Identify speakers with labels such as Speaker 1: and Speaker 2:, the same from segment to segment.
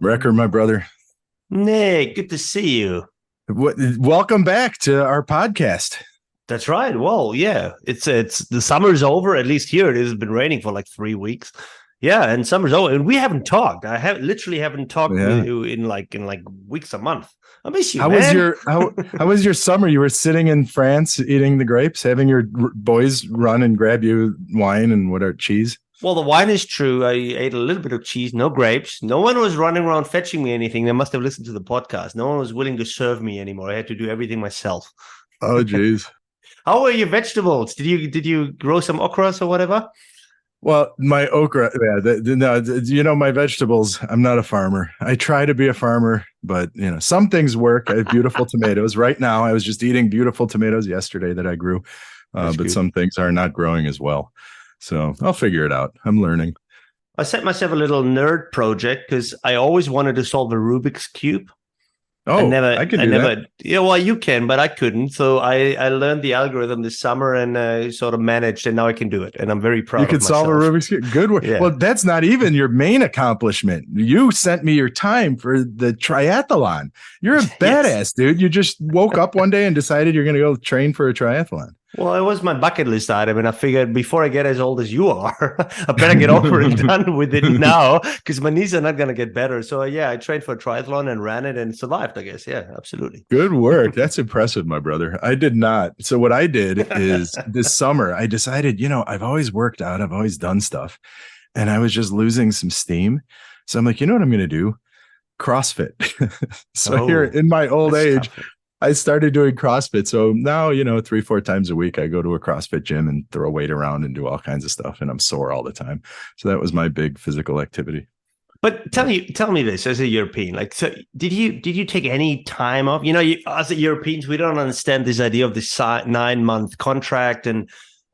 Speaker 1: Brecker, my brother.
Speaker 2: Nick, good to see you.
Speaker 1: Welcome back to our podcast.
Speaker 2: That's right. Well, yeah, it's the summer's over. At least here it has been raining for like 3 weeks. Yeah, and summer's over, and we haven't talked. I haven't talked with you in like weeks, a month. I miss you,
Speaker 1: man. How was your summer? You were sitting in France eating the grapes, having your boys run and grab you wine and whatever, cheese.
Speaker 2: Well, the wine is true. I ate a little bit of cheese, no grapes. No one was running around fetching me anything. They must have listened to the podcast. No one was willing to serve me anymore. I had to do everything myself.
Speaker 1: Oh, geez.
Speaker 2: How are your vegetables? Did you grow some okras or whatever?
Speaker 1: Well, my okra, my vegetables, I'm not a farmer. I try to be a farmer, but, some things work. I have beautiful tomatoes. Right now, I was just eating beautiful tomatoes yesterday that I grew, but some things are not growing as well. So I'll figure it out. I'm learning.
Speaker 2: I set myself a little nerd project because I always wanted to solve a Rubik's Cube.
Speaker 1: Oh, I could do that.
Speaker 2: Yeah, well, you can, but I couldn't. So I learned the algorithm this summer and sort of managed, and now I can do it. And I'm very proud of myself.
Speaker 1: You could solve a Rubik's Cube. Good work. Yeah. Well, that's not even your main accomplishment. You sent me your time for the triathlon. You're a badass, dude. You just woke up one day and decided you're going to go train for a triathlon.
Speaker 2: Well, it was my bucket list item, and I figured before I get as old as you are, I better get over and done with it now because my knees are not going to get better. So, I trained for a triathlon and ran it and survived, I guess. Yeah, absolutely.
Speaker 1: Good work. That's impressive, my brother. I did not. So what I did is this summer, I decided, I've always worked out. I've always done stuff, and I was just losing some steam. So I'm like, you know what I'm going to do? CrossFit. Here in my old age, I started doing CrossFit. So now, 3-4 times a week, I go to a CrossFit gym and throw weight around and do all kinds of stuff. And I'm sore all the time. So that was my big physical activity.
Speaker 2: But tell me this as a European, so did you take any time off? As a Europeans, we don't understand this idea of this 9-month contract and,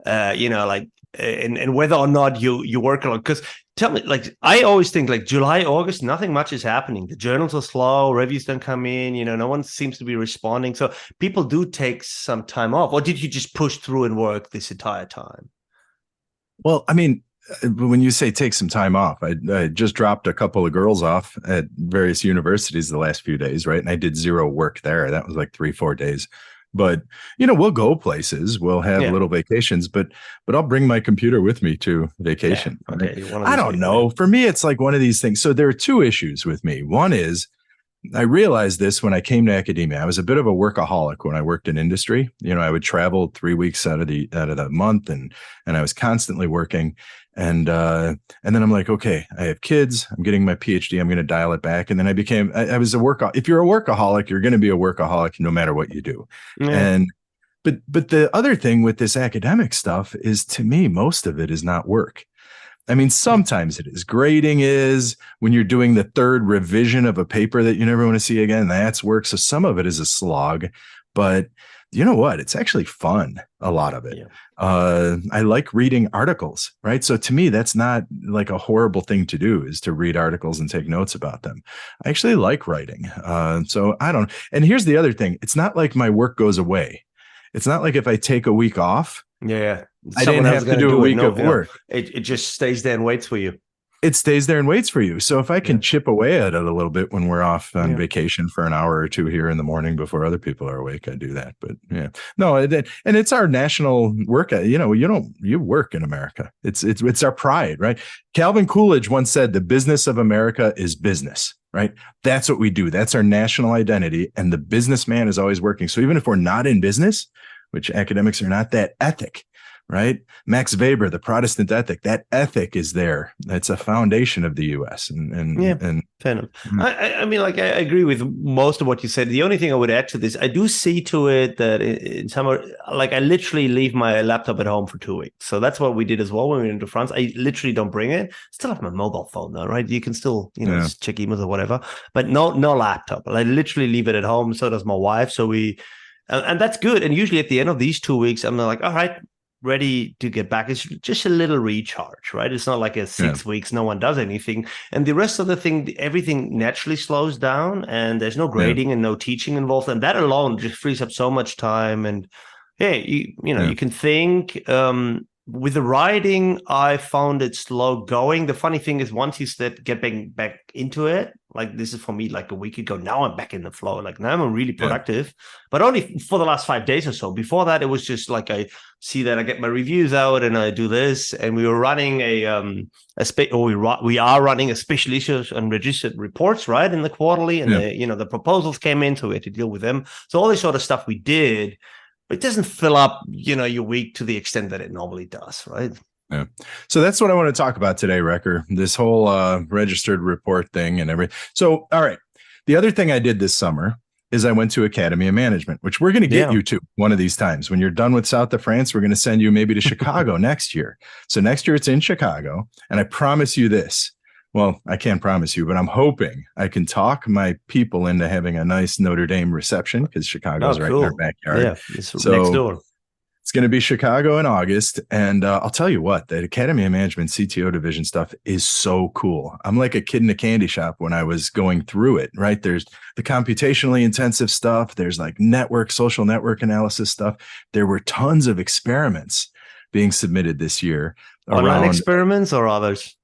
Speaker 2: and whether or not you work a lot. Because tell me, I always think July, August, nothing much is happening. The journals are slow, reviews don't come in, no one seems to be responding. So people do take some time off. Or did you just push through and work this entire time?
Speaker 1: Well, I mean, when you say take some time off, I just dropped a couple of girls off at various universities the last few days, right? And I did 0 work there. That was like 3-4 days. But, we'll go places, we'll have little vacations, but I'll bring my computer with me to vacation.
Speaker 2: Yeah. Okay.
Speaker 1: Right? I don't know. For me, it's like one of these things. So there are 2 issues with me. One is I realized this when I came to academia. I was a bit of a workaholic when I worked in industry. I would travel 3 weeks out of the month and I was constantly working. And then I'm like, okay, I have kids. I'm getting my PhD. I'm going to dial it back. And then I was a workaholic. If you're a workaholic, you're going to be a workaholic no matter what you do. Yeah. And but the other thing with this academic stuff is, to me, most of it is not work. I mean, sometimes it is. Grading is when you're doing the 3rd revision of a paper that you never want to see again. That's work. So some of it is a slog, but you know what? It's actually fun, a lot of it. Yeah. I like reading articles, right? So to me, that's not like a horrible thing to do, is to read articles and take notes about them. I actually like writing. So I don't. And here's the other thing. It's not like my work goes away. It's not like if I take a week off.
Speaker 2: Yeah.
Speaker 1: I didn't have to do a week of work.
Speaker 2: It just stays there and waits for you.
Speaker 1: It stays there and waits for you. So if I can chip away at it a little bit when we're off on vacation for an hour or 2 here in the morning before other people are awake, I do that. But no, and it's our national work. You work in America. It's our pride, right? Calvin Coolidge once said, "The business of America is business." Right? That's what we do. That's our national identity. And the businessman is always working. So even if we're not in business, which academics are not, that ethic, right? Max Weber, the Protestant ethic, that ethic is there. That's a foundation of the U.S. And
Speaker 2: fair enough. I mean, I agree with most of what you said. The only thing I would add to this, I do see to it that in summer, I literally leave my laptop at home for 2 weeks. So that's what we did as well when we went to France. I literally don't bring it. Still have my mobile phone though, right? You can still, check emails or whatever, but no laptop. I literally leave it at home. So does my wife. So and that's good. And usually at the end of these 2 weeks, I'm like, all right, ready to get back. It's just a little recharge, right? It's not like a 6 weeks, no one does anything. And the rest of the thing, everything naturally slows down and there's no grading and no teaching involved. And that alone just frees up so much time. And you can think. With the writing, I found it slow going. The funny thing is once you get back into it, Like this is for me like a week ago. Now I'm back in the flow. Like now I'm really productive, but only for the last 5 days or so. Before that, it was just like I see that I get my reviews out and I do this. And we were running we are running a special issues and registered reports, right, in the quarterly, and the proposals came in, so we had to deal with them. So all this sort of stuff we did, but it doesn't fill up, your week to the extent that it normally does, right?
Speaker 1: Yeah. So that's what I want to talk about today, Wrecker, this whole registered report thing and everything. So, all right. The other thing I did this summer is I went to Academy of Management, which we're going to get you to one of these times. When you're done with South of France, we're going to send you maybe to Chicago next year. So next year it's in Chicago. And I promise you this. Well, I can't promise you, but I'm hoping I can talk my people into having a nice Notre Dame reception because Chicago's right in our backyard.
Speaker 2: Yeah, it's next door.
Speaker 1: It's going to be Chicago in August. And I'll tell you what, that Academy of Management CTO division stuff is so cool. I'm like a kid in a candy shop when I was going through it, right? There's the computationally intensive stuff. There's like social network analysis stuff. There were tons of experiments being submitted this year.
Speaker 2: Online experiments or others?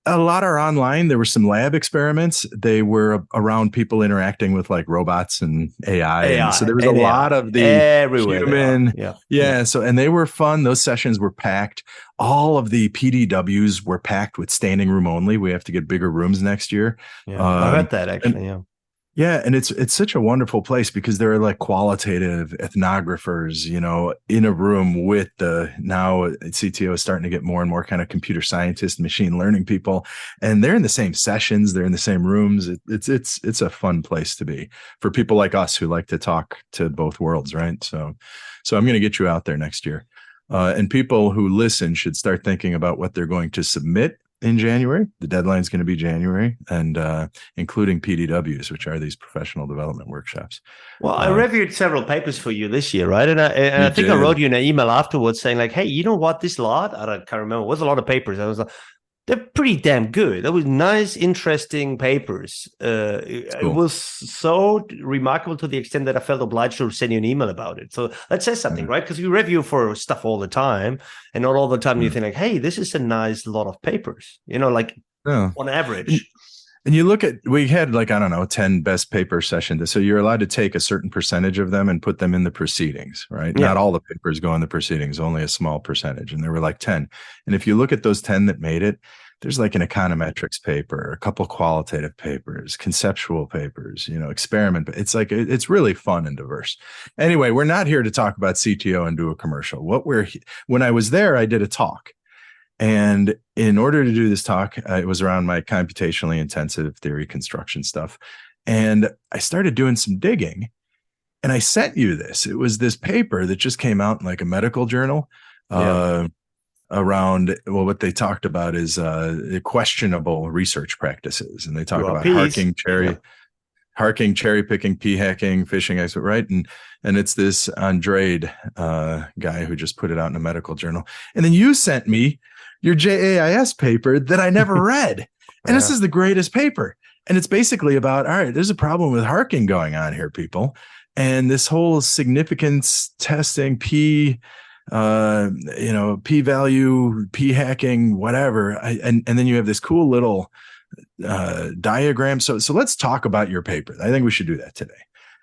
Speaker 1: A lot are online. There were some lab experiments. They were around people interacting with like robots and AI. And so there was a lot of the human. Yeah. So, and they were fun. Those sessions were packed. All of the PDWs were packed with standing room only. We have to get bigger rooms next year.
Speaker 2: Yeah, I heard that actually.
Speaker 1: And it's such a wonderful place because there are like qualitative ethnographers, in a room with now CTO is starting to get more and more kind of computer scientists, machine learning people, and they're in the same sessions, they're in the same rooms. It's a fun place to be for people like us who like to talk to both worlds, right? So I'm going to get you out there next year, and people who listen should start thinking about what they're going to submit in January. The deadline is going to be January, and including PDWs, which are these professional development workshops.
Speaker 2: Well, I reviewed several papers for you this year, right? And I think I wrote you an email afterwards saying like, hey, you know what, this lot, I can't remember, it was a lot of papers. I was like, they're pretty damn good. That was nice, interesting papers. Cool. It was so remarkable to the extent that I felt obliged to send you an email about it. So that says something, right? Because we review for stuff all the time, and not all the time you think like, hey, this is a nice lot of papers, on average.
Speaker 1: And you look at, we had 10 best paper sessions. So you're allowed to take a certain percentage of them and put them in the proceedings, right? Yeah. Not all the papers go in the proceedings, only a small percentage. And there were like 10. And if you look at those 10 that made it, there's like an econometrics paper, a couple qualitative papers, conceptual papers, experiment. It's like, it's really fun and diverse. Anyway, we're not here to talk about CTO and do a commercial. When I was there, I did a talk. And in order to do this talk, it was around my computationally intensive theory construction stuff. And I started doing some digging, and I sent you this. It was this paper that just came out in like a medical journal around, what they talked about is questionable research practices. And they talk about HARKing, cherry picking, p-hacking, phishing, right? And it's this Andrade guy who just put it out in a medical journal. And then you sent me your JAIS paper that I never read. And this is the greatest paper. And it's basically about, all right, there's a problem with HARKing going on here, people. And this whole significance testing, p-value, p-hacking, whatever. And then you have this cool little diagram. So let's talk about your paper. I think we should do that today.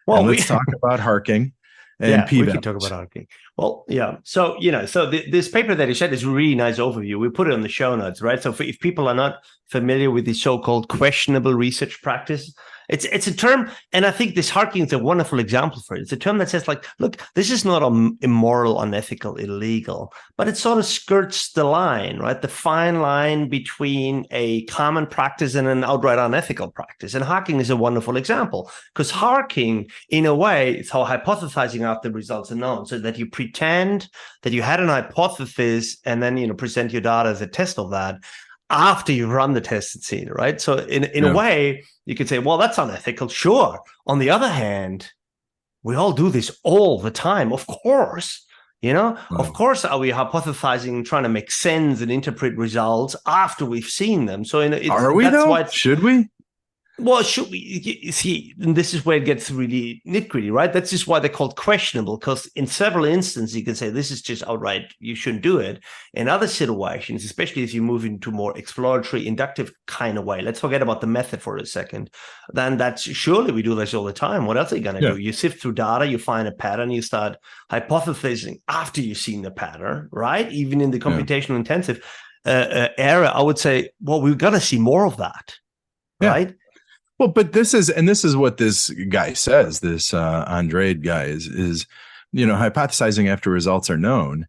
Speaker 1: Well, let's talk about HARKing and p-values.
Speaker 2: We can talk about HARKing. Well, yeah. So, this paper that you said is a really nice overview. We put it on the show notes, right? So if people are not familiar with the so-called questionable research practice, it's a term, and I think this HARKing is a wonderful example for it. It's a term that says like, look, this is not immoral, unethical, illegal, but it sort of skirts the line, right? The fine line between a common practice and an outright unethical practice. And HARKing is a wonderful example because HARKing, in a way, is how hypothesizing after results are known. So that you pretend that you had an hypothesis and then, present your data as a test of that after you run the test and seen, right? So in a way, you could say, well, that's unethical. Sure. On the other hand, we all do this all the time. Of course, of course, are we hypothesizing, trying to make sense and interpret results after we've seen them? So
Speaker 1: are we though? Should we?
Speaker 2: Well, should we you see? And this is where it gets really nitty-gritty, right? That's just why they're called questionable, because in several instances you can say this is just outright you shouldn't do it. In other situations, especially if you move into more exploratory, inductive kind of way, let's forget about the method for a second. Then that's surely we do this all the time. What else are you going to do? You sift through data, you find a pattern, you start hypothesizing after you've seen the pattern, right? Even in the computational intensive area, I would say, well, we've got to see more of that, right?
Speaker 1: Well, but this is what this guy says, this Andrade guy is, hypothesizing after results are known.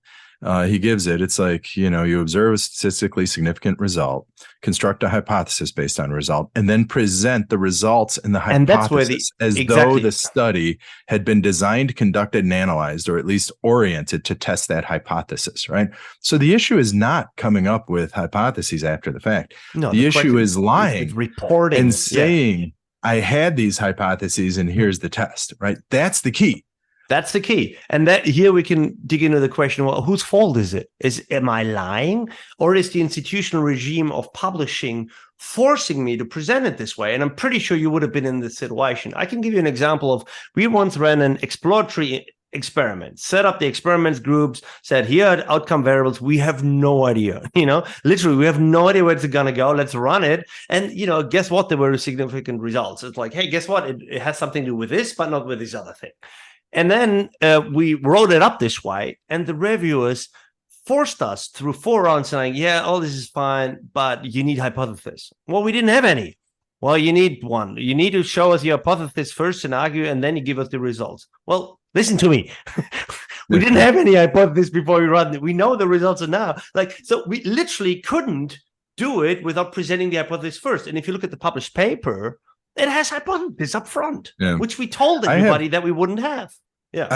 Speaker 1: He gives it. It's like, you observe a statistically significant result, construct a hypothesis based on a result, and then present the results in the hypothesis though the study had been designed, conducted, and analyzed, or at least oriented to test that hypothesis, right? So the issue is not coming up with hypotheses after the fact. No, the issue is lying,
Speaker 2: reporting,
Speaker 1: and saying, I had these hypotheses and here's the test, right? That's the key.
Speaker 2: That's the key. And that here we can dig into the question, well, whose fault is it? Am I lying? Or is the institutional regime of publishing forcing me to present it this way? And I'm pretty sure you would have been in this situation. I can give you an example of, we once ran an exploratory experiment, set up the experiments groups, said, here are the outcome variables. We have no idea, literally, we have no idea where it's going to go. Let's run it. And, guess what? There were significant results. It's like, hey, guess what? It has something to do with this, but not with this other thing. And then we wrote it up this way, and the reviewers forced us through 4 rounds saying, yeah, all this is fine, but you need hypothesis. Well, we didn't have any. Well, you need one. You need to show us your hypothesis first and argue, and then you give us the results. Well, listen to me. We didn't have any hypothesis before we ran it. We know the results are now. So we literally couldn't do it without presenting the hypothesis first. And if you look at the published paper, it has hypothesis up front, which we told everybody that we wouldn't have. Yeah,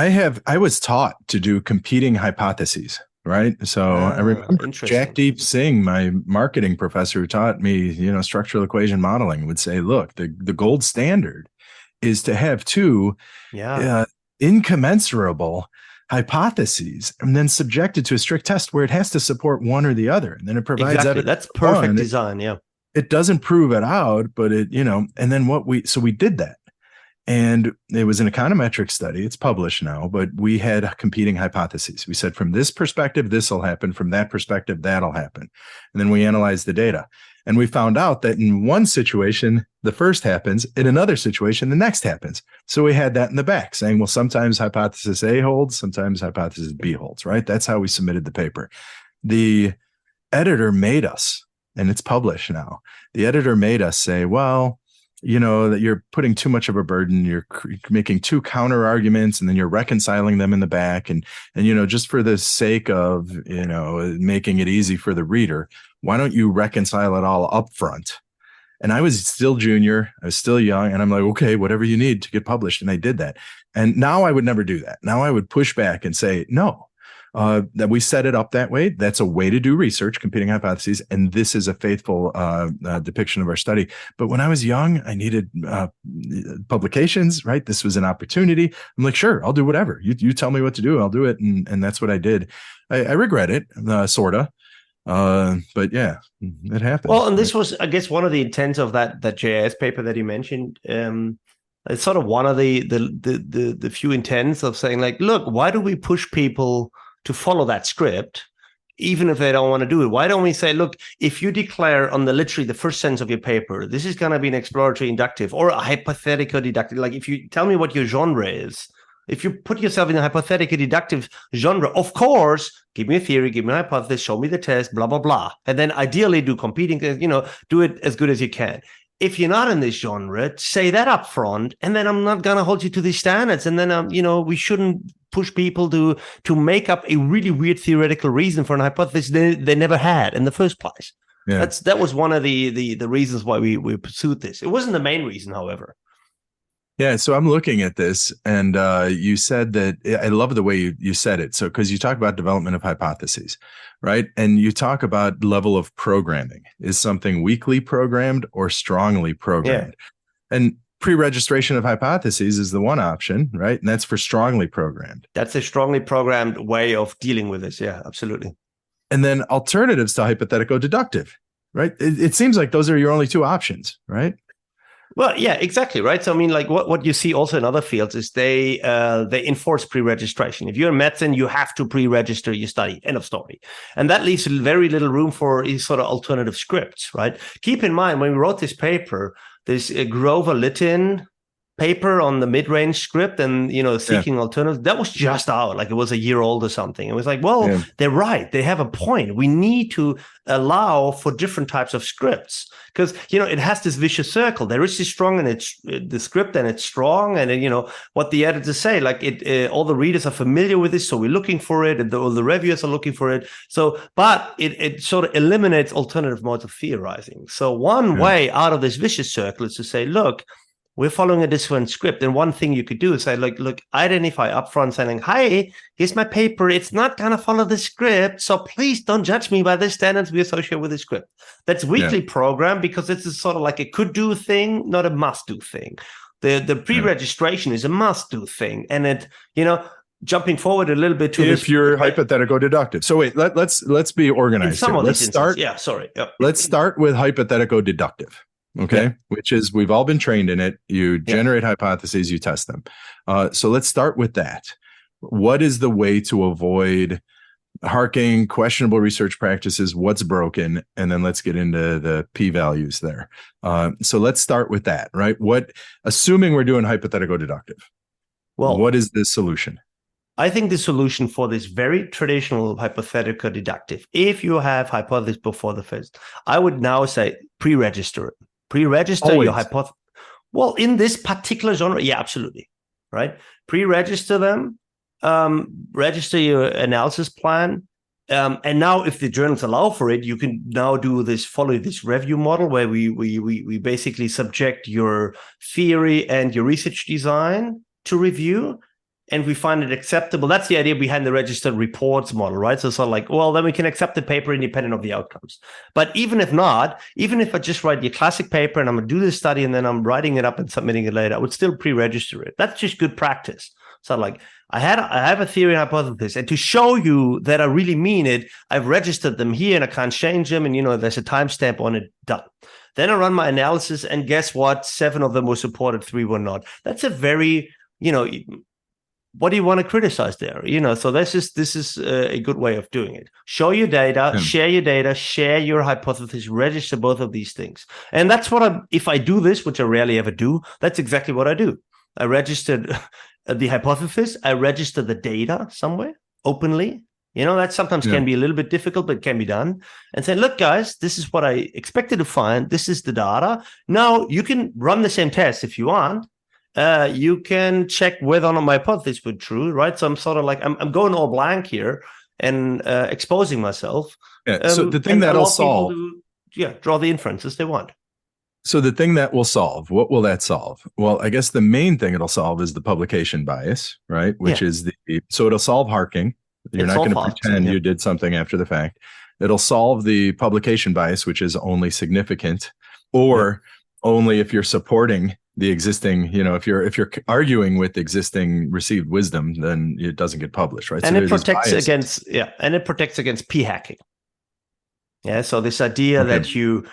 Speaker 1: I was taught to do competing hypotheses, right? So I remember Jack Deep Singh, my marketing professor who taught me, structural equation modeling, would say, look, the gold standard is to have 2 incommensurable hypotheses and then subjected to a strict test where it has to support one or the other. And then it provides
Speaker 2: that's perfect design.
Speaker 1: It doesn't prove it out, but it, and then we did that. And it was an econometrics study. It's published now, but we had competing hypotheses. We said, from this perspective, this will happen. From that perspective, that'll happen. And then we analyzed the data. And we found out that in one situation, the first happens. In another situation, the next happens. So we had that in the back saying, well, sometimes hypothesis A holds, sometimes hypothesis B holds, right? That's how we submitted the paper. The editor made us, and it's published now, the editor made us say, well, that you're putting too much of a burden, you're making 2 counter arguments, and then you're reconciling them in the back. And just for the sake of, making it easy for the reader, why don't you reconcile it all up front? And I was still junior, I was still young, and I'm like, okay, whatever you need to get published. And I did that. And now I would never do that. Now I would push back and say, no, that we set it up that way. That's a way to do research, competing hypotheses, and this is a faithful depiction of our study. But when I was young, I needed publications, right? This was an opportunity. I'm like, sure, I'll do whatever. You tell me what to do, I'll do it. And that's what I did. I regret it, sort of. But yeah, it happened.
Speaker 2: Well, and this was, I guess, one of the intents of that JIS paper that you mentioned. It's sort of one of the few intents of saying, like, look, why do we push people to follow that script, even if they don't want to do it? Why don't we say, look, if you declare on literally the first sentence of your paper, this is going to be an exploratory inductive or a hypothetical deductive, like if you tell me what your genre is, if you put yourself in a hypothetical deductive genre, of course, give me a theory, give me a hypothesis, show me the test, blah, blah, blah. And then ideally do competing, do it as good as you can. If you're not in this genre, say that up front, and then I'm not going to hold you to these standards. And then, we shouldn't push people to make up a really weird theoretical reason for an hypothesis they never had in the first place. Yeah. That was one of the reasons why we pursued this. It wasn't the main reason, however.
Speaker 1: Yeah, so I'm looking at this, and you said that, I love the way you said it. So, because you talk about development of hypotheses, right? And you talk about level of programming. Is something weakly programmed or strongly programmed? Yeah. And pre-registration of hypotheses is the one option, right? And that's for strongly programmed.
Speaker 2: That's a strongly programmed way of dealing with this. Yeah, absolutely.
Speaker 1: And then alternatives to hypothetical deductive, right? It seems like those are your only 2 options, right?
Speaker 2: Well, yeah, exactly, right. So I mean, like what you see also in other fields is they enforce pre-registration. If you're in medicine, you have to pre-register your study. End of story. And that leaves very little room for these sort of alternative scripts, right? Keep in mind when we wrote this paper, this Grover Litton paper on the mid-range script and seeking alternatives, that was just out, like it was a year old or something. It was like, well, they're right, they have a point. We need to allow for different types of scripts because it has this vicious circle. There is this strong and it's the script and it's strong, and then what the editors say, like all the readers are familiar with this, so we're looking for it, and all the reviewers are looking for it. So but it sort of eliminates alternative modes of theorizing. So one way out of this vicious circle is to say, look, we're following a different script. And one thing you could do is say, like, look, identify upfront saying, hi, here's my paper. It's not going to follow the script. So please don't judge me by the standards we associate with the script. That's weakly programmed because it's sort of like a could do thing, not a must do thing. The pre-registration is a must do thing. And it, jumping forward a little bit to
Speaker 1: if you're hypothetical deductive. So wait, let's be organized.
Speaker 2: Let's start.
Speaker 1: Let's start with hypothetical deductive. Okay. Which is, we've all been trained in it. You generate hypotheses, you test them. So let's start with that. What is the way to avoid HARKing, questionable research practices, what's broken? And then let's get into the p-values there. So let's start with that, right? Assuming we're doing hypothetical deductive, what is the solution?
Speaker 2: I think the solution for this very traditional hypothetical deductive, if you have hypothesis before the first, I would now say pre-register it. Pre-register your hypothesis. Well, in this particular genre, yeah, absolutely. Right? Pre-register them, register your analysis plan. And now if the journals allow for it, you can now follow this review model where we basically subject your theory and your research design to review. And we find it acceptable. That's the idea behind the registered reports model, right? So it's sort of like, well, then we can accept the paper independent of the outcomes. But even if not, even if I just write the classic paper and I'm going to do this study and then I'm writing it up and submitting it later, I would still pre-register it. That's just good practice. So like, I have a theory and hypothesis, and to show you that I really mean it, I've registered them here and I can't change them. And, there's a timestamp on it, done. Then I run my analysis and guess what? 7 of them were supported, 3 were not. That's a very, what do you want to criticize there? So this is a good way of doing it. Show your data, share your data, share your hypothesis, register both of these things. And that's what if I do this, which I rarely ever do, that's exactly what I do. I registered the hypothesis, I register the data somewhere openly. That sometimes can be a little bit difficult, but it can be done. And say, look, guys, this is what I expected to find. This is the data. Now you can run the same test if you want. You can check whether or not my hypothesis was true, right? So I'm sort of like, I'm going all blank here and exposing myself.
Speaker 1: Yeah. So the thing that'll solve.
Speaker 2: Draw the inferences they want.
Speaker 1: So the thing that will solve, what will that solve? Well, I guess the main thing it'll solve is the publication bias, right? Which is so it'll solve HARKing. You're not going to pretend you did something after the fact. It'll solve the publication bias, which is only significant, or only if you're supporting the existing, if you're arguing with existing received wisdom, then it doesn't get published, right?
Speaker 2: And it protects against p-hacking. Yeah. So this idea that you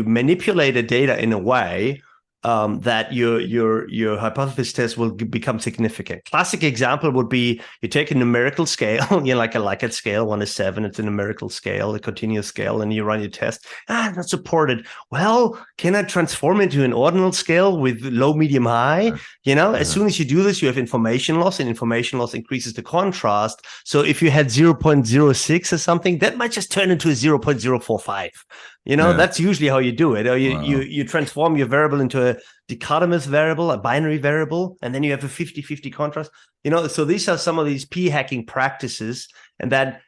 Speaker 2: manipulate data in a way that your hypothesis test will become significant. Classic example would be you take a numerical scale, like a Likert scale, 1 to 7, it's a numerical scale, a continuous scale, and you run your test. Not supported. Well, can I transform it into an ordinal scale with low, medium, high? As soon as you do this, you have information loss, and information loss increases the contrast. So if you had 0.06 or something, that might just turn into a 0.045. That's usually how you do it. Or you transform your variable into a dichotomous variable, a binary variable, and then you have a 50-50 contrast. So these are some of these p-hacking practices, and that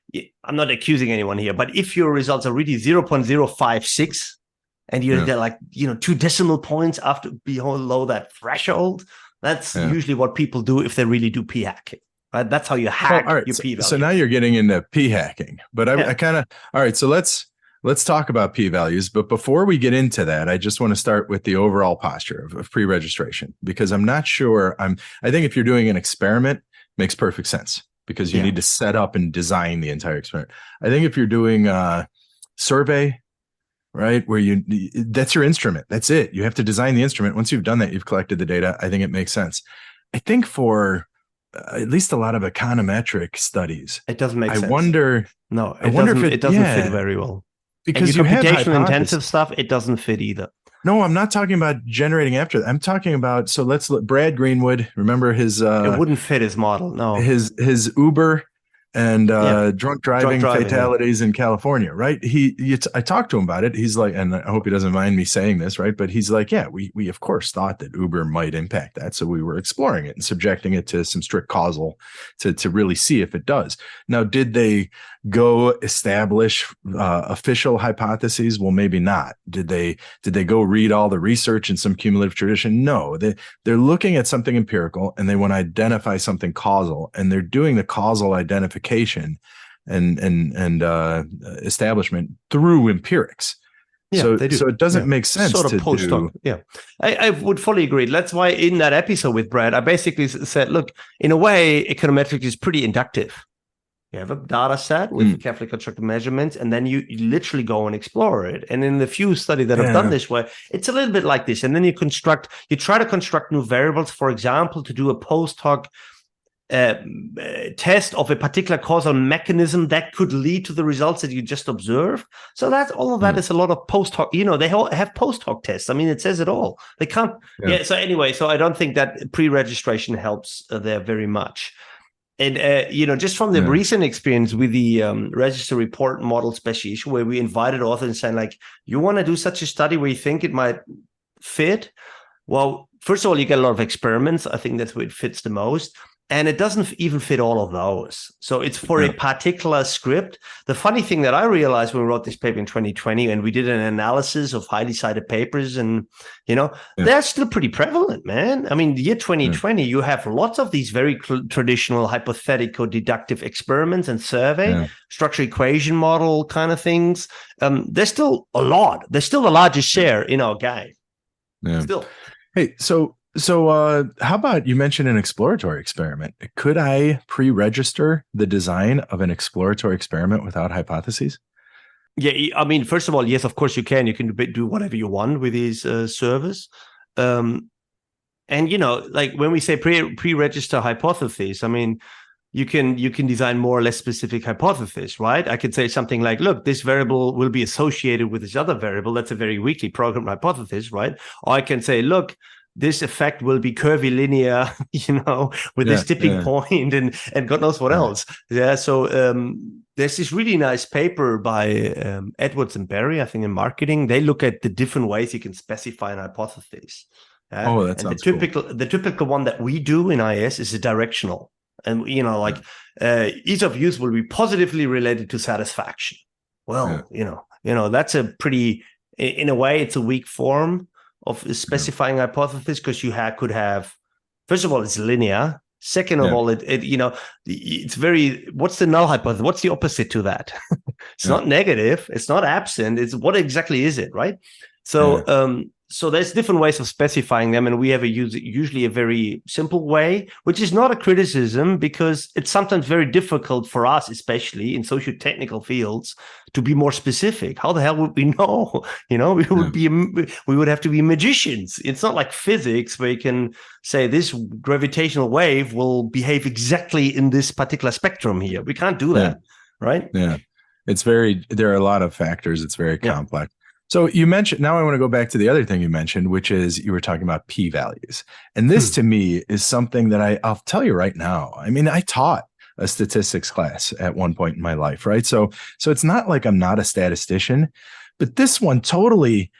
Speaker 2: I'm not accusing anyone here, but if your results are really 0.056 and you're like, 2 decimal points after below that threshold, that's usually what people do if they really do p-hacking. Right? That's how you hack your p-value.
Speaker 1: So now you're getting into p-hacking, but I kind of, all right, so let's talk about p-values. But before we get into that, I just want to start with the overall posture of pre-registration, because I'm not sure. I think if you're doing an experiment, makes perfect sense because you need to set up and design the entire experiment. I think if you're doing a survey, right? Where that's your instrument. That's it. You have to design the instrument. Once you've done that, you've collected the data. I think it makes sense. I think for at least a lot of econometric studies,
Speaker 2: it doesn't make sense.
Speaker 1: I wonder if
Speaker 2: it doesn't fit very well.
Speaker 1: Because
Speaker 2: and your computational intensive stuff, it doesn't fit either.
Speaker 1: No, I'm not talking about generating after that. I'm talking about, so let's look, Brad Greenwood, remember his it
Speaker 2: wouldn't fit his model. No,
Speaker 1: his Uber and drunk driving fatalities in California, right? I talked to him about it. He's like, and I hope he doesn't mind me saying this, right? But he's like, yeah, we of course thought that Uber might impact that. So we were exploring it and subjecting it to some strict causal to really see if it does. Now, did they go establish official hypotheses? Well, maybe not. Did they go read all the research in some cumulative tradition? No, they're looking at something empirical and they want to identify something causal, and they're doing the causal identification and establishment through empirics.
Speaker 2: Yeah,
Speaker 1: so it doesn't make sense
Speaker 2: sort of post-hoc. Yeah, I would fully agree. That's why in that episode with Brad, I basically said, look, in a way, econometrics is pretty inductive. You have a data set with carefully constructed measurements, and then you literally go and explore it. And in the few studies that have done this way, it's a little bit like this. And then you try to construct new variables, for example, to do a post hoc test of a particular causal mechanism that could lead to the results that you just observed. So that's all of that is a lot of post hoc. They have post hoc tests. I mean, it says it all. They can't. So anyway, so I don't think that pre-registration helps there very much. And, just from the recent experience with the register report model special issue, where we invited authors and saying, like, you want to do such a study where you think it might fit? Well, first of all, you get a lot of experiments. I think that's where it fits the most. And it doesn't even fit all of those. So it's for a particular script. The funny thing that I realized when we wrote this paper in 2020 and we did an analysis of highly cited papers, and, they're still pretty prevalent, man. I mean, the year 2020, you have lots of these very traditional hypothetical deductive experiments and survey, structure equation model kind of things. There's still a lot. There's still the largest share in our game.
Speaker 1: Yeah.
Speaker 2: Still.
Speaker 1: Hey, So how about, you mentioned an exploratory experiment. Could I pre-register the design of an exploratory experiment without hypotheses?
Speaker 2: Yeah, I mean, first of all, yes, of course you can. You can do whatever you want with these servers. And, like when we say pre-register hypotheses, I mean, you can design more or less specific hypotheses, right? I could say something like, look, this variable will be associated with this other variable. That's a very weakly programmed hypothesis, right? Or I can say, look, this effect will be curvilinear, with this tipping point and God knows what else. Yeah. So there's this really nice paper by Edwards and Berry, I think, in marketing. They look at the different ways you can specify an hypothesis.
Speaker 1: That sounds cool.
Speaker 2: The typical one that we do in IS is a directional. And, ease of use will be positively related to satisfaction. Well, that's a pretty, in a way, it's a weak form of specifying hypothesis, because you could have, first of all, it's linear. Second of all, it's very, what's the null hypothesis? What's the opposite to that? It's not negative. It's not absent. It's what exactly is it, right? So, so there's different ways of specifying them, and we have usually a very simple way, which is not a criticism, because it's sometimes very difficult for us, especially in socio-technical fields, to be more specific. How the hell would we know? We would have to be magicians. It's not like physics where you can say this gravitational wave will behave exactly in this particular spectrum here. We can't do that, right?
Speaker 1: Yeah, there are a lot of factors. It's very complex. So you mentioned, now I want to go back to the other thing you mentioned, which is you were talking about p-values. And this to me is something that I'll tell you right now. I mean, I taught a statistics class at one point in my life, right? So it's not like I'm not a statistician, but this one totally,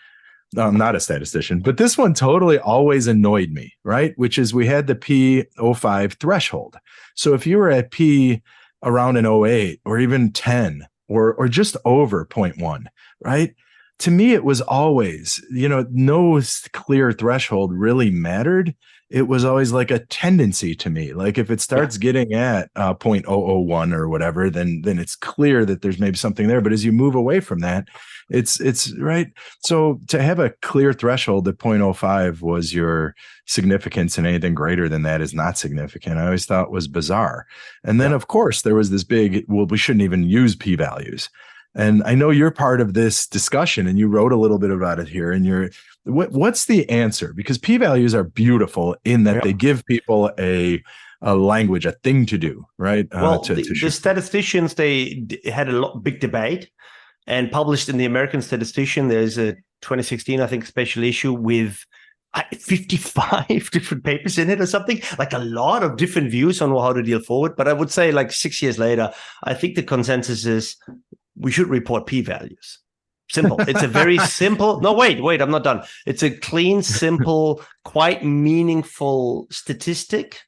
Speaker 1: I'm not a statistician, but this one totally always annoyed me, right? Which is we had the P05 threshold. So if you were at P around an 08 or even 10 or just over 0.1, right? To me, it was always, no clear threshold really mattered. It was always like a tendency to me. Like if it starts getting at 0.001 or whatever, then it's clear that there's maybe something there. But as you move away from that, it's right. So to have a clear threshold that 0.05 was your significance, and anything greater than that is not significant, I always thought was bizarre. And then, of course, there was this big, well, we shouldn't even use p-values. And I know you're part of this discussion, and you wrote a little bit about it here. And what's the answer? Because p-values are beautiful in that they give people a language, a thing to do, right?
Speaker 2: Well, the statisticians, they had a big debate and published in the American Statistician. There's a 2016, I think, special issue with 55 different papers in it or something, like a lot of different views on how to deal forward. But I would say like 6 years later, I think the consensus is we should report p-values. Simple. It's a very simple. No, wait, I'm not done. It's a clean, simple, quite meaningful statistic.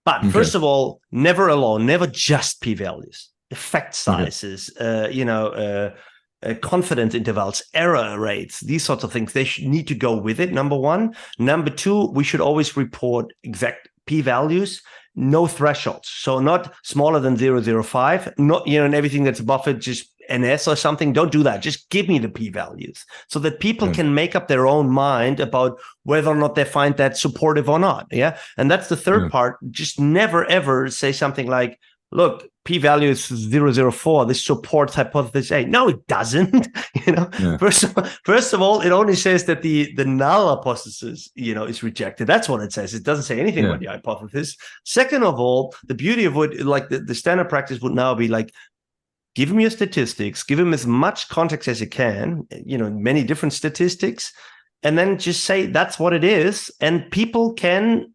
Speaker 2: But first of all, never alone, never just p-values, effect sizes, confidence intervals, error rates, these sorts of things. They need to go with it, number one. Number two, we should always report exact p-values, no thresholds. So not smaller than 0.005, not, and everything that's above it, just NS or something. Don't do that. Just give me the p-values so that people can make up their own mind about whether or not they find that supportive or not. Yeah. And that's the third part. Just never, ever say something like, look, p-value is 0.004. This supports hypothesis A. No, it doesn't. First of all, it only says that the null hypothesis, is rejected. That's what it says. It doesn't say anything about the hypothesis. Second of all, the beauty of what, like the standard practice would now be like, give him your statistics, give him as much context as you can, many different statistics, and then just say that's what it is. And people can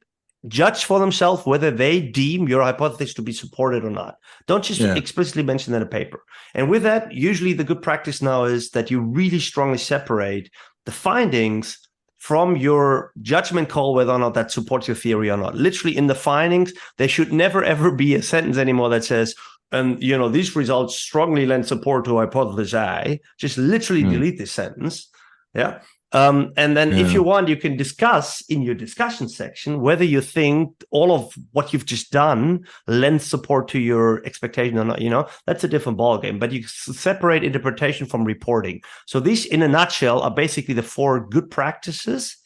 Speaker 2: judge for themselves whether they deem your hypothesis to be supported or not. Don't just explicitly mention that in a paper. And with that, usually the good practice now is that you really strongly separate the findings from your judgment call whether or not that supports your theory or not. Literally in the findings, there should never, ever be a sentence anymore that says, and, these results strongly lend support to hypothesis A. Just literally delete this sentence. Yeah. And then if you want, you can discuss in your discussion section whether you think all of what you've just done lends support to your expectation or not. That's a different ballgame. But you separate interpretation from reporting. So these, in a nutshell, are basically the 4 good practices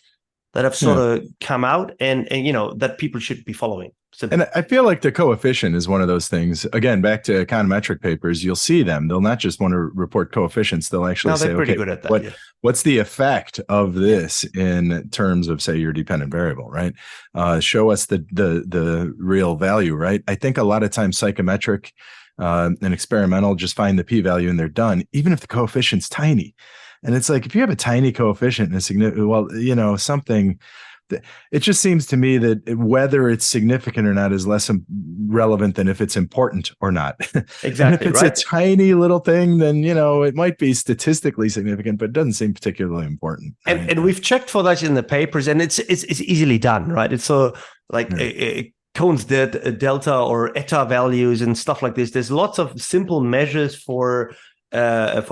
Speaker 2: that have sort of come out and that people should be following. Simple.
Speaker 1: And I feel like the coefficient is one of those things. Again, back to econometric papers, you'll see them. They'll not just want to report coefficients. They'll actually say,
Speaker 2: pretty good at that,
Speaker 1: what's the effect of this in terms of, say, your dependent variable, right? Show us the real value, right? I think a lot of times psychometric and experimental just find the p-value and they're done, even if the coefficient's tiny. And it's like, if you have a tiny coefficient and a significant, something, it just seems to me that whether it's significant or not is less relevant than if it's important or not.
Speaker 2: Exactly.
Speaker 1: And if it's a tiny little thing, then, it might be statistically significant, but it doesn't seem particularly important. Right?
Speaker 2: And we've checked for that in the papers, and it's easily done, right? It's so like Cohen's delta or eta values and stuff like this. There's lots of simple measures for sort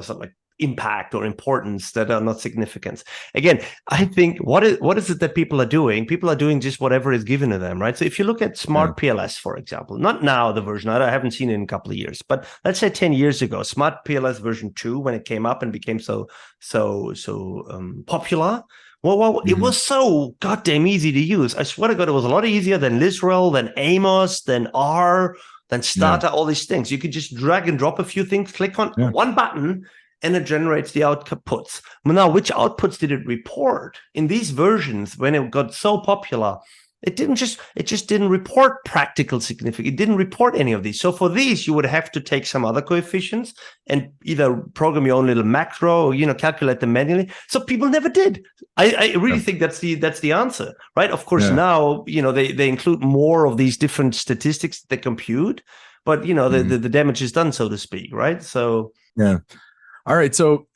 Speaker 2: of like impact or importance that are not significant. Again, I think what is it that people are doing? People are doing just whatever is given to them, right? So if you look at Smart PLS, for example, not now the version, I haven't seen it in a couple of years, but let's say 10 years ago, Smart PLS version 2, when it came up and became so popular. Well, it was so goddamn easy to use. I swear to God, it was a lot easier than Lizrel, than Amos, than R, than Stata, all these things. You could just drag and drop a few things, click on one button, and it generates the outputs. Now, which outputs did it report? In these versions, when it got so popular, it just didn't report practical significance. It didn't report any of these. So for these, you would have to take some other coefficients and either program your own little macro or, calculate them manually. So people never did. I really think that's the answer, right? Of course, now, they include more of these different statistics that they compute, but, the damage is done, so to speak, right? So,
Speaker 1: yeah. All right, so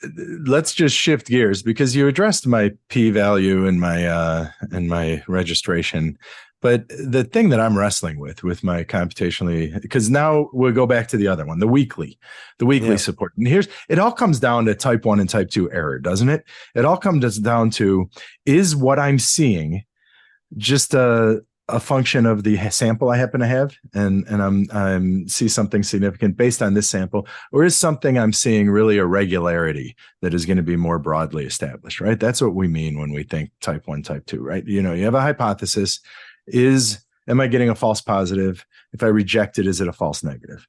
Speaker 1: let's just shift gears because you addressed my p-value in my registration, but the thing that I'm wrestling with my computationally, because now we'll go back to the other one, the weekly support. And it all comes down to type 1 and type 2 error, doesn't it? It all comes down to, is what I'm seeing just a function of the sample I happen to have, and I'm see something significant based on this sample, or is something I'm seeing really a regularity that is going to be more broadly established, right? That's what we mean when we think type 1, type 2, right? You have a hypothesis. Am I getting a false positive? If I reject it, is it a false negative?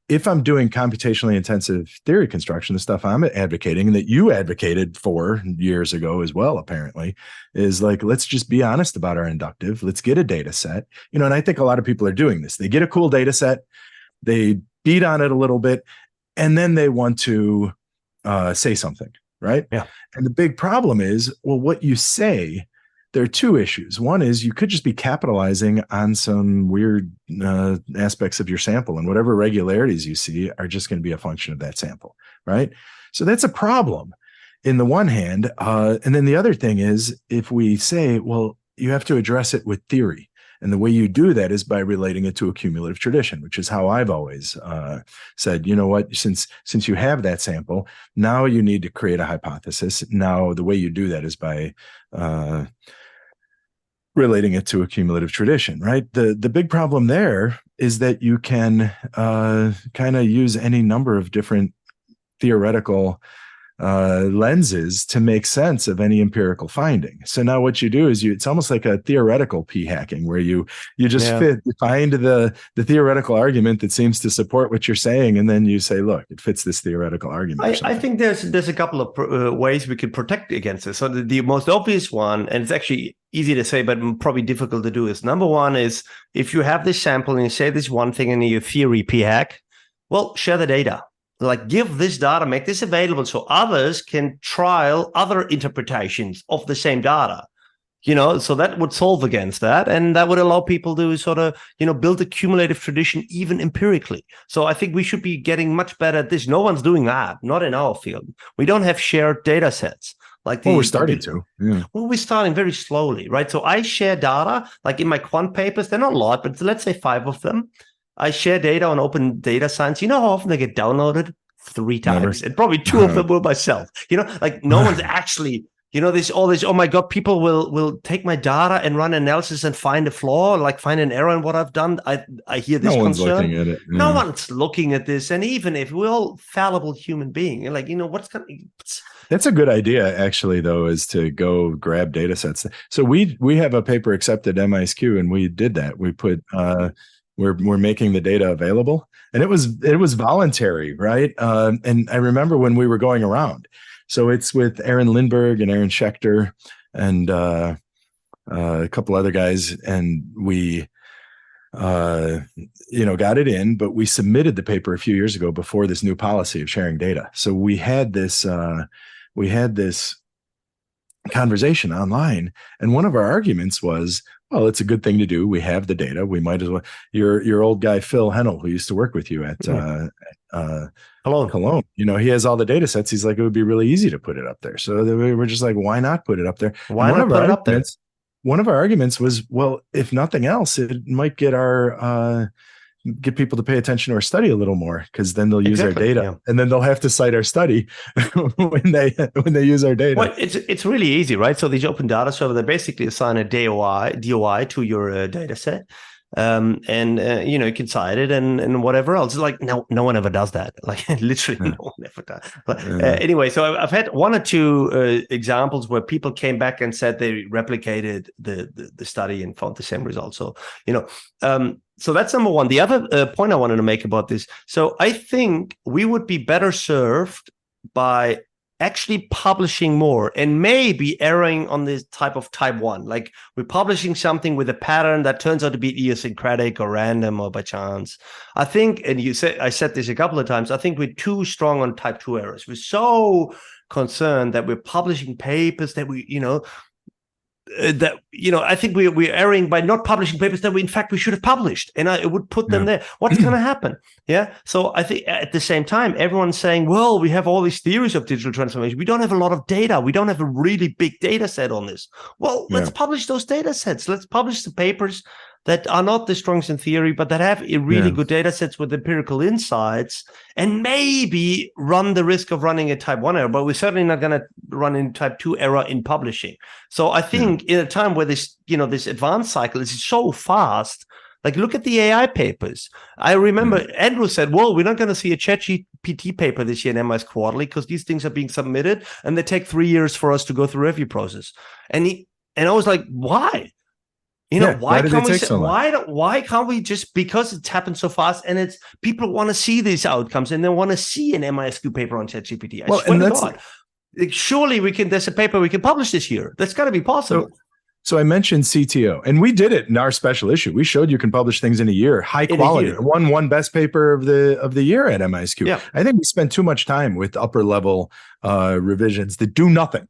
Speaker 1: if I'm doing computationally intensive theory construction, the stuff I'm advocating and that you advocated for years ago as well, apparently, is like, let's just be honest about our inductive. Let's get a data set, and I think a lot of people are doing this. They get a cool data set, they beat on it a little bit, and then they want to say something, right?
Speaker 2: Yeah.
Speaker 1: And the big problem is, well, what you say, there are two issues. One is you could just be capitalizing on some weird aspects of your sample, and whatever regularities you see are just going to be a function of that sample, right? So that's a problem in the one hand. And then the other thing is, if we say, well, you have to address it with theory. And the way you do that is by relating it to a cumulative tradition, which is how I've always said, you know what, since you have that sample, now you need to create a hypothesis. Now, the way you do that is by relating it to a cumulative tradition, right? The big problem there is that you can kind of use any number of different theoretical lenses to make sense of any empirical finding. So now what you do is it's almost like a theoretical p-hacking, where you just find the theoretical argument that seems to support what you're saying, and then you say, look, it fits this theoretical argument.
Speaker 2: I think there's a couple of ways we could protect against this. So the most obvious one, and it's actually easy to say, but probably difficult to do, is number one is, if you have this sample and you say this one thing in your theory p-hack, well, share the data. Like, give this data, make this available so others can trial other interpretations of the same data, so that would solve against that. And that would allow people to sort of, build a cumulative tradition even empirically. So I think we should be getting much better at this. No one's doing that, not in our field. We don't have shared data sets.
Speaker 1: We're starting to. Yeah.
Speaker 2: Well, we're starting very slowly, right? So I share data, like in my quant papers, they're not a lot, but let's say 5 of them. I share data on Open Data Science. You know how often they get downloaded? 3 times. And probably 2 of them were myself. Like, no one's actually, this, oh my God, people will take my data and run analysis and find a flaw, like find an error in what I've done. I hear this concern. No one's looking at it. Yeah. No one's looking at this. And even if we're all fallible human beings, like, what's going to...
Speaker 1: That's a good idea, actually, though, is to go grab data sets. So we have a paper accepted at MISQ, and we did that. We put... We're making the data available, and it was voluntary, right? And I remember when we were going around. So it's with Aaron Lindbergh and Aaron Schechter and a couple other guys, and we got it in, but we submitted the paper a few years ago before this new policy of sharing data. So we had this conversation online, and one of our arguments was, well, it's a good thing to do. We have the data. We might as well. Your old guy Phil Hennel, who used to work with you at Cologne, he has all the data sets. He's like, it would be really easy to put it up there. So we were just like, why not put it up there?
Speaker 2: Why not put it up there?
Speaker 1: One of our arguments was, well, if nothing else, it might get get people to pay attention to our study a little more, because then they'll use our data, and then they'll have to cite our study when they use our data.
Speaker 2: Well, it's really easy, right? So these open data server, they basically assign a DOI to your data set. You can cite it and whatever else. Like, no one ever does that. Like, literally no one ever does. But anyway, so I've had 1 or 2 examples where people came back and said they replicated the study and found the same results. So, so that's number one. The other point I wanted to make about this. So I think we would be better served by actually publishing more, and maybe erring on this type 1. Like, we're publishing something with a pattern that turns out to be idiosyncratic or random or by chance. I think, and I said this a couple of times, I think we're too strong on type 2 errors. We're so concerned that we're publishing papers that I think we're erring by not publishing papers that we should have published, and I would put them there. What's going to happen? Yeah. So I think at the same time, everyone's saying, well, we have all these theories of digital transformation. We don't have a lot of data. We don't have a really big data set on this. Well, let's publish those data sets. Let's publish the papers that are not the strongest in theory, but that have really good data sets with empirical insights, and maybe run the risk of running a type 1 error, but we're certainly not going to run in type 2 error in publishing. So I think in a time where this advanced cycle is so fast, like, look at the AI papers. I remember Andrew said, well, we're not going to see a ChatGPT paper this year in MIS Quarterly because these things are being submitted and they take 3 years for us to go through review process. And I was like, why? Why
Speaker 1: did
Speaker 2: can't
Speaker 1: it
Speaker 2: we
Speaker 1: take
Speaker 2: say,
Speaker 1: so long?
Speaker 2: why can't we just, because it's happened so fast and it's people want to see these outcomes and they want to see an MISQ paper on ChatGPT. I
Speaker 1: Well,
Speaker 2: swear
Speaker 1: and
Speaker 2: to
Speaker 1: that's
Speaker 2: God. Surely there's a paper we can publish this year. That's got to be possible.
Speaker 1: So I mentioned CTO, and we did it in our special issue. We showed you can publish things in a year, high quality. Won best paper of the year at MISQ.
Speaker 2: Yeah.
Speaker 1: I think we spent too much time with upper level revisions that do nothing.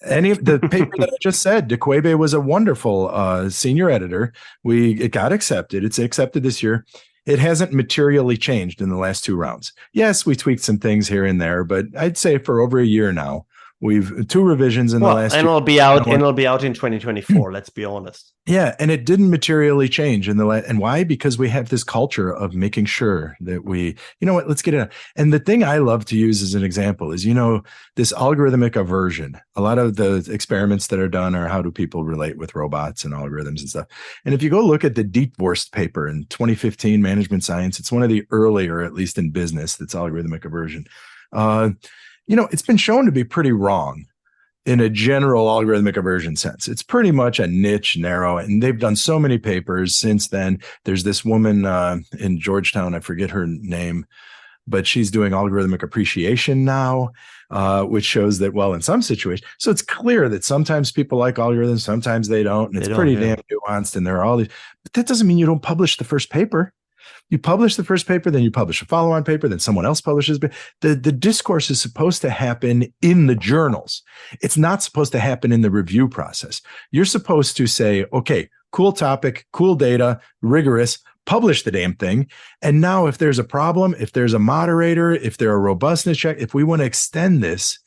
Speaker 1: Any of the paper that I just said, De Quebe was a wonderful senior editor. It got accepted. It's accepted this year. It hasn't materially changed in the last 2 rounds. Yes, we tweaked some things here and there, but I'd say for over a year now, we've 2 revisions in the last.
Speaker 2: And it'll be out. And it'll be out in 2024. Let's be honest.
Speaker 1: Yeah, and it didn't materially change in the and why? Because we have this culture of making sure that we, let's get it out. And the thing I love to use as an example is, this algorithmic aversion. A lot of the experiments that are done are how do people relate with robots and algorithms and stuff. And if you go look at the Dietborst paper in 2015, Management Science, it's one of the earlier, at least in business, that's algorithmic aversion. It's been shown to be pretty wrong in a general algorithmic aversion sense. It's pretty much a niche, narrow, and they've done so many papers since then. There's this woman in Georgetown, I forget her name, but she's doing algorithmic appreciation now, which shows that, in some situations, so it's clear that sometimes people like algorithms, sometimes they don't, and it's pretty damn nuanced, and there are all these, but that doesn't mean you don't publish the first paper. You publish the first paper, then you publish a follow-on paper, then someone else publishes. The discourse is supposed to happen in the journals. It's not supposed to happen in the review process. You're supposed to say, okay, cool topic, cool data, rigorous, publish the damn thing. And now if there's a problem, if there's a moderator, if there are robustness check, if we want to extend this,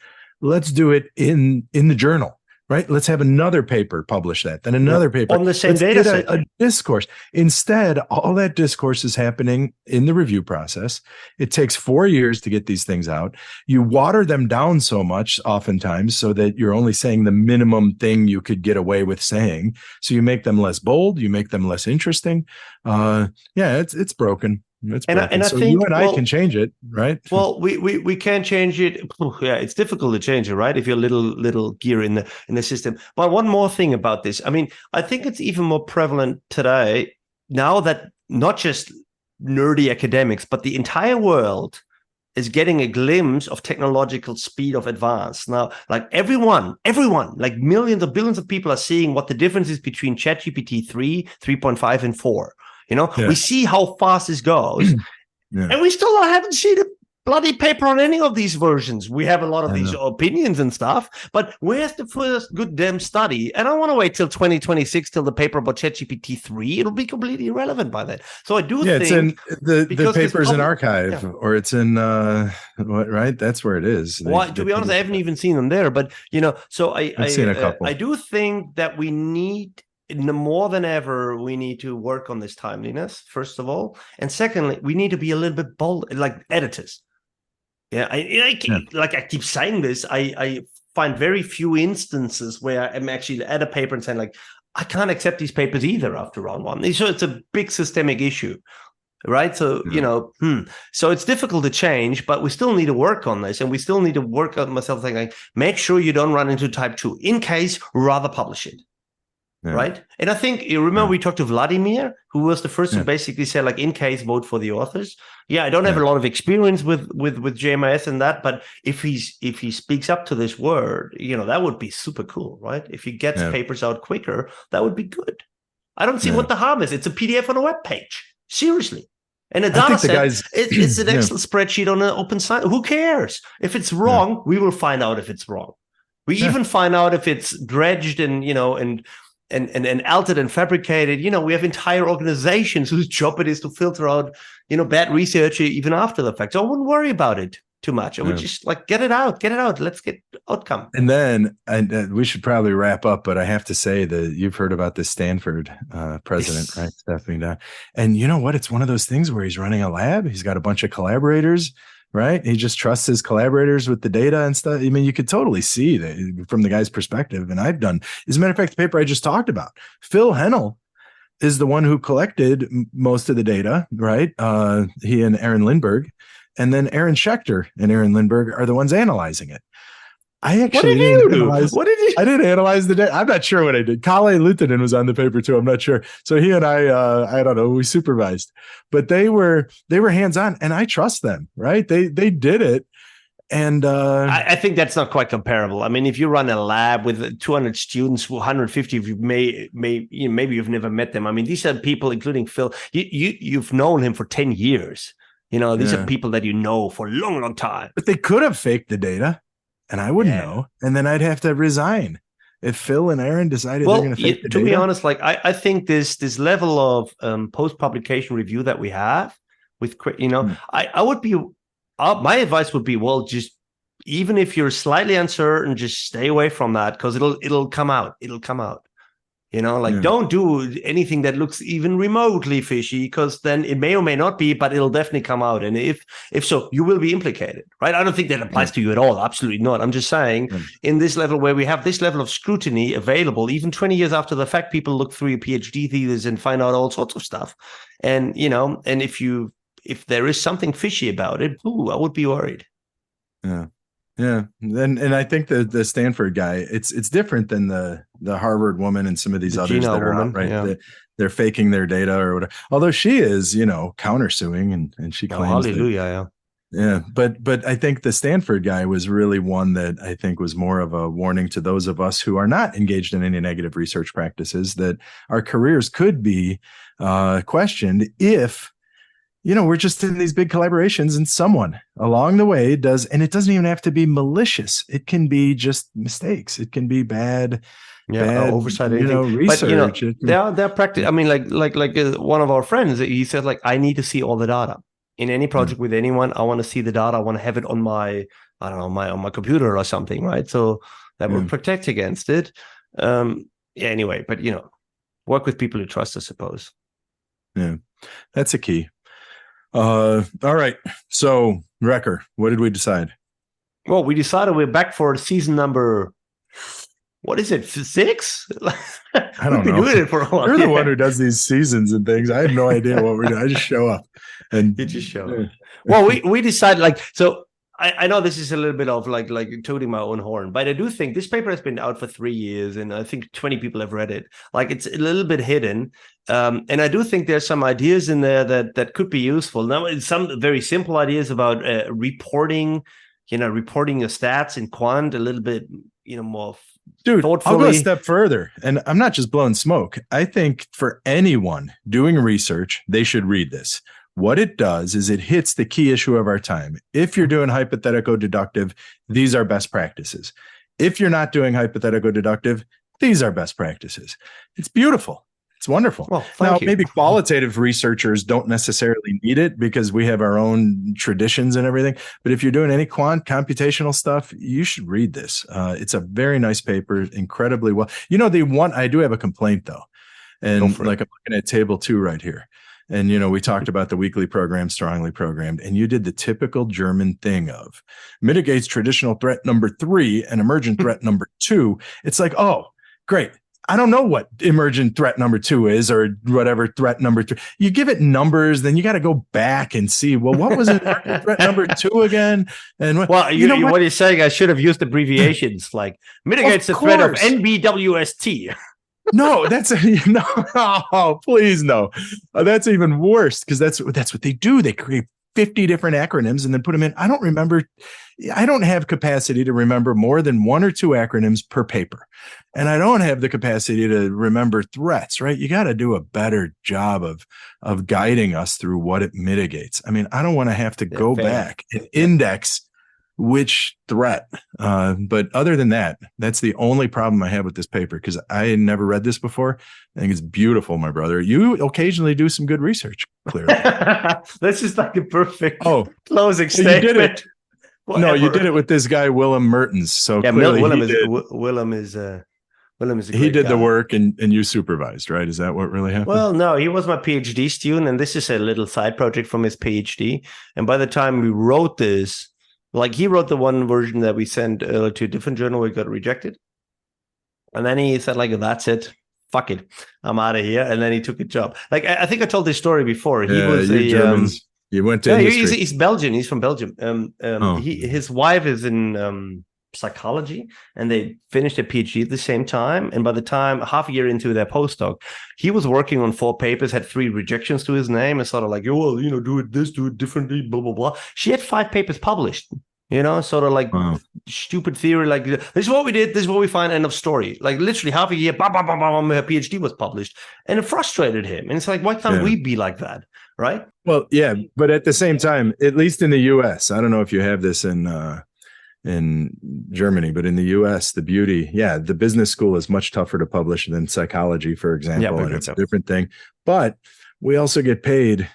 Speaker 1: let's do it in the journal. Right? Let's have another paper publish that, then another paper.
Speaker 2: On the same data set.
Speaker 1: A discourse. Instead, all that discourse is happening in the review process. It takes 4 years to get these things out. You water them down so much oftentimes so that you're only saying the minimum thing you could get away with saying. So you make them less bold, you make them less interesting. It's broken. And I think you and I can change it, right?
Speaker 2: Well, we can change it. Yeah, it's difficult to change it, right? If you're a little gear in the system. But one more thing about this, I think it's even more prevalent today now that not just nerdy academics, but the entire world is getting a glimpse of technological speed of advance. Now, like everyone, like millions or billions of people are seeing what the difference is between ChatGPT 3, 3.5, and 4. We see how fast this goes, and we still haven't seen a bloody paper on any of these versions. We have a lot of these opinions and stuff, but where's the first good damn study? And I want to wait till 2026 till the paper about ChatGPT 3. It'll be completely irrelent by then. So I do think
Speaker 1: it's in the paper's in archive, or it's in right? That's where it is.
Speaker 2: Well, to be honest, I haven't even seen them there, but so
Speaker 1: I've seen a couple.
Speaker 2: I do think that we need. More than ever, we need to work on this timeliness, first of all. And secondly, we need to be a little bit bold, like editors. Yeah, I keep saying this. I find very few instances where I'm actually at a paper and saying, like, I can't accept these papers either after round 1. So it's a big systemic issue, right? So, so it's difficult to change, but we still need to work on this. And we still need to work on myself, like, make sure you don't run into type 2. In case, rather publish it. Yeah. Right. And I think you remember we talked to Vladimir, who was the first to basically say, like, in case, vote for the authors. Yeah, I don't have a lot of experience with JMIS and that, but if he speaks up to this word, that would be super cool, right? If he gets papers out quicker, that would be good. I don't see what the harm is. It's a PDF on a web page. Seriously. And a data set, it's an Excel spreadsheet on an open site. Who cares? If it's wrong, we will find out if it's wrong. We even find out if it's dredged and altered and fabricated. We have entire organizations whose job it is to filter out, bad research even after the fact. So I wouldn't worry about it too much. I would just get it out. Let's get outcome.
Speaker 1: And then we should probably wrap up, but I have to say that you've heard about this Stanford president, right? Stepping down. And you know what? It's one of those things where he's running a lab. He's got a bunch of collaborators. Right. He just trusts his collaborators with the data and stuff. You could totally see that from the guy's perspective. And I've done, as a matter of fact, the paper I just talked about, Phil Hennel is the one who collected most of the data. Right. He and Aaron Lindbergh, and then Aaron Schechter and Aaron Lindbergh are the ones analyzing it. I
Speaker 2: What
Speaker 1: actually
Speaker 2: did you
Speaker 1: didn't
Speaker 2: do?
Speaker 1: analyze.
Speaker 2: What did you?
Speaker 1: I didn't analyze the data. I'm not sure what I did. Kalle Lutonen was on the paper too. I'm not sure. So he and I don't know, we supervised, but they were hands on, and I trust them. Right? They did it, and
Speaker 2: I think that's not quite comparable. I mean, if you run a lab with 200 students, 150 of you maybe you've never met them. I mean, these are people, including Phil. You've known him for 10 years. These are people that you know for a long, long time.
Speaker 1: But they could have faked the data, and I wouldn't know, and then I'd have to resign if Phil and Aaron decided they're going to fake the data.
Speaker 2: To be honest, like I think this level of post-publication review that we have with, I would be. My advice would be, well, just even if you're slightly uncertain, just stay away from that, because it'll come out. It'll come out. Don't do anything that looks even remotely fishy, because then it may or may not be, but it'll definitely come out. And if so, you will be implicated, right? I don't think that applies to you at all. Absolutely not. I'm just saying, in this level where we have this level of scrutiny available, even 20 years after the fact, people look through your PhD thesis and find out all sorts of stuff. And, and if there is something fishy about it, I would be worried.
Speaker 1: Yeah. Yeah. And I think the Stanford guy, it's different than the Harvard woman and some of these others that are out, right?
Speaker 2: Yeah.
Speaker 1: They're faking their data or whatever. Although she is, countersuing and she claims
Speaker 2: hallelujah,
Speaker 1: yeah. But I think the Stanford guy was really one that I think was more of a warning to those of us who are not engaged in any negative research practices, that our careers could be questioned if we're just in these big collaborations and someone along the way does, and it doesn't even have to be malicious. It can be just mistakes. It can be bad
Speaker 2: oversight.
Speaker 1: Research.
Speaker 2: But they're practice. I mean, like one of our friends, he said, like, I need to see all the data in any project with anyone. I want to see the data. I want to have it on my, I don't know, on my computer or something, right? So that will protect against it. Anyway, but work with people you trust, I suppose.
Speaker 1: Yeah, that's a key. All right. So, Wrecker, what did we decide?
Speaker 2: Well, we decided we're back for season number, what is it, 6?
Speaker 1: I don't know. We've been
Speaker 2: doing it for a while.
Speaker 1: You're the one who does these seasons and things. I have no idea what we're doing. I just show up. And
Speaker 2: you just show up. Well, we decided, so I know this is a little bit of like tooting my own horn, but I do think this paper has been out for 3 years, and I think 20 people have read it. Like, it's a little bit hidden. And I do think there's some ideas in there that could be useful. Now, some very simple ideas about reporting your stats in quant a little bit, more
Speaker 1: Dude,
Speaker 2: thoughtfully.
Speaker 1: I'll go a step further, and I'm not just blowing smoke. I think for anyone doing research, they should read this. What it does is it hits the key issue of our time. If you're doing hypothetical deductive, these are best practices. If you're not doing hypothetical deductive, these are best practices. It's beautiful. It's wonderful.
Speaker 2: Well,
Speaker 1: now, maybe qualitative researchers don't necessarily need it because we have our own traditions and everything. But if you're doing any computational stuff, you should read this. It's a very nice paper, incredibly well. I do have a complaint though. And like, I'm looking at table 2 right here. And, we talked about the weekly program, strongly programmed, and you did the typical German thing of mitigates traditional threat number 3 and emergent threat number 2. It's like, oh, great. I don't know what emergent threat number 2 is or whatever threat number 3. You give it numbers, then you got to go back and see, well, what was it threat number 2 again? And
Speaker 2: what you're saying, I should have used abbreviations like mitigates the threat of NBWST.
Speaker 1: No, no, please no. That's even worse, because that's what they do. They create 50 different acronyms and then put them in. I don't have capacity to remember more than 1 or 2 acronyms per paper. And I don't have the capacity to remember threats, right? You got to do a better job of guiding us through what it mitigates. I mean, I don't want to have to go back and index which threat. But other than that, that's the only problem I have with this paper, because I never read this before. I think it's beautiful, my brother. You occasionally do some good research, clearly.
Speaker 2: That's just like a perfect closing statement.
Speaker 1: You did it. No, you did it with this guy, Willem Mertens. So
Speaker 2: yeah,
Speaker 1: clearly
Speaker 2: Willem is a
Speaker 1: he did
Speaker 2: guy.
Speaker 1: The work and you supervised, right? Is that what really happened?
Speaker 2: Well, no, he was my PhD student, and this is a little side project from his PhD. And by the time we wrote this, like, he wrote the one version that we sent to a different journal, we got rejected. And then he said, like, that's it. Fuck it. I'm out of here. And then he took a job. Like, I think I told this story before. He was
Speaker 1: You went to
Speaker 2: he's Belgian. He's from Belgium. His wife is in psychology, and they finished a PhD at the same time. And by the time half a year into their postdoc, he was working on 4 papers, had 3 rejections to his name, and sort of like, well, do it this, do it differently, blah, blah, blah. She had 5 papers published. Sort of like stupid theory, like this is what we did, this is what we find, end of story. Like literally half a year, bam, bam, bam, bam, her PhD was published, and it frustrated him. And it's like, why can't we be like that, right?
Speaker 1: Well, yeah, but at the same time, at least in the U.S., I don't know if you have this in Germany, but in the U.S., the business school is much tougher to publish than psychology, for example, and it's a different thing. But we also get paid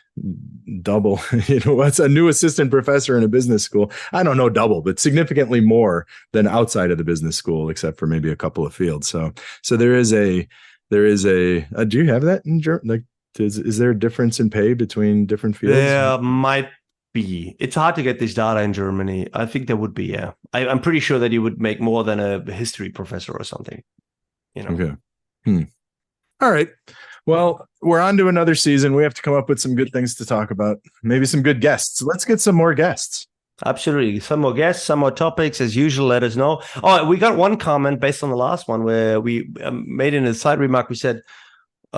Speaker 1: double. What's a new assistant professor in a business school? I don't know double, but significantly more than outside of the business school, except for maybe a couple of fields. So there is a. Do you have that in Germany? Like, is there a difference in pay between different fields?
Speaker 2: There might be. It's hard to get this data in Germany. I think there would be. Yeah, I'm pretty sure that you would make more than a history professor or something.
Speaker 1: Okay. All right. Well, we're on to another season. We have to come up with some good things to talk about. Maybe some good guests. Let's get some more guests.
Speaker 2: Absolutely. Some more guests, some more topics. As usual, let us know. Oh, we got one comment based on the last one where we made in a side remark. We said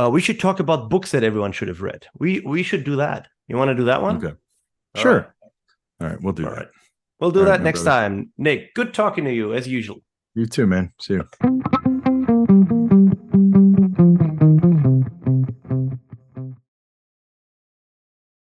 Speaker 2: we should talk about books that everyone should have read. We should do that. You want to do that one?
Speaker 1: Okay. Sure. All right. We'll do that.
Speaker 2: Right. We'll do that next time. Nick, good talking to you as usual.
Speaker 1: You too, man. See you.